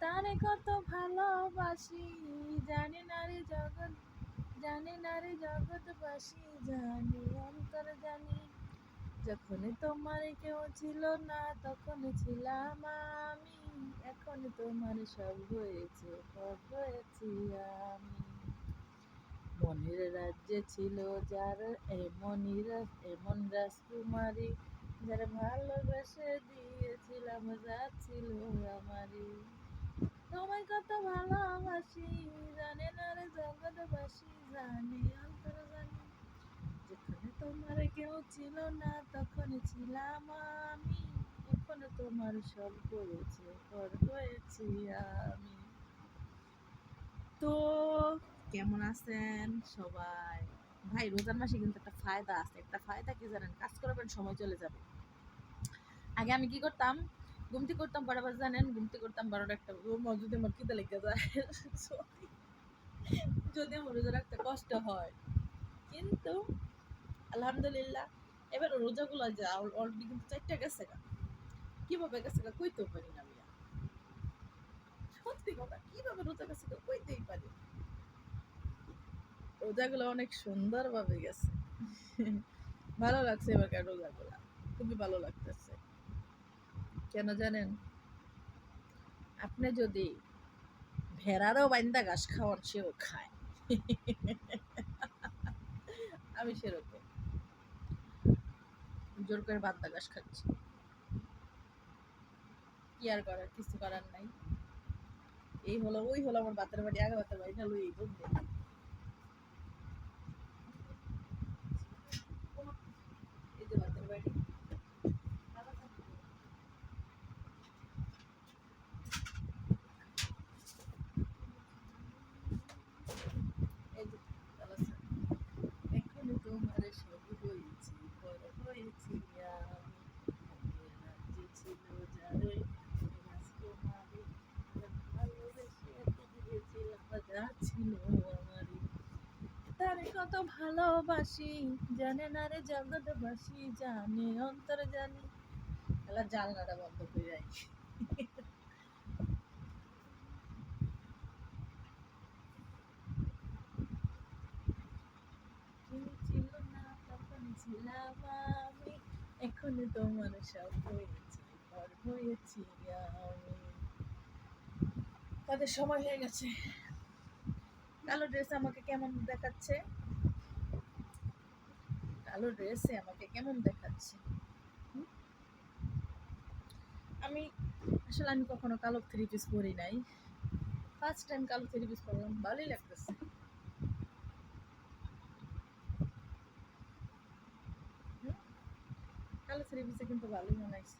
তারে কত ভালোবাসি, জানি না রে জগৎ, জানি না রে জগৎবাসী, জানি অন্তর জানি। যখন তোমার কেউ ছিল না তখন ছিলাম আমি, এখন তোমার সব হয়েছে, সব হয়েছি আমি। মনের রাজ্যে ছিল যার এমন রাজকুমারী, যার ভালোবেসে দিয়েছিলাম যা ছিল আমারই। তোমায় কত ভালোবাসি, জানে না রে জগৎবাসী, জানি অন্তর জানি। যেখানে তোমার কেউ ছিল না তখন ছিলাম আমি, এখন তোমার সব হয়েছে, পর হয়েছি আমি। তো কেমন আছেন সবাই? ভাই রোজার মাসে কিন্তু একটা ফায়দা আছে। একটা ফায়দা কি জানেন? কাজ করবেন, সময় চলে যাবে। আগে আমি কি করতাম? ঘুমতি করতাম কটা বাজে জানেন? ঘুমতি করতাম 12টা একটা। যদি আমার খিদে লেগে যায়, যদি আমার রোজা রাখতে কষ্ট হয়, কিন্তু আলহামদুলিল্লাহ এবার রোজাগুলো যা অলরেডি কিন্তু 4টা গেছে গা। কিভাবে গেছে গা কইতেও পারি না আমি। সত্যি কথা, কিভাবে রোজা গেছে গা কইতেই পারি। রোজাগুলো অনেক সুন্দরভাবে গেছে। ভালো লাগছে এবারকার রোজাগুলা, খুবই ভালো লাগতেছে। কেন জানেন? আপনি যদি ভেড়ারও বাইন্দা ঘাস খাওয়ান, সেও খায়। আমি সেরকম জোর করে বান্দা ঘাস খাচ্ছি। কি আর করার, কিছু করার নাই। এই হলো ওই হলো আমার বাতের বাড়ি, আগে বাতের বাড়ি না লই এই বলতে। এই যে বাতের বাড়ি, এই যে এখনো তোমার সব হয়েছি, বড় হয়েছি আমি। মনের রাজ্যে ছিল যারে রাজকুমারী, ভালোবেসে দিয়েছিলাম যা ছিল আমারই। তারে কত ভালোবাসি, জানে না রে জগৎবাসী, জানে অন্তর জানি। এলা জানলাটা বন্ধ করে যাই। কেউ ছিল না তখন ছিলাম আমি, এখন তোমার সব হয়েছে, পর হয়েছি আমি। তাদের সময় হয়ে গেছে। কালো ড্রেস আমাকে কেমন দেখাচ্ছে? কালো ড্রেসে আমাকে কেমন দেখাচ্ছে? আমি আসলে আমি কখনো কালো থ্রি পিস পরি নাই, ফার্স্ট টাইম কালো থ্রি পিস পরলাম, ভালোই লাগতেছে। কালো থ্রি পিসে কিন্তু ভালোই মনে হয়েছে।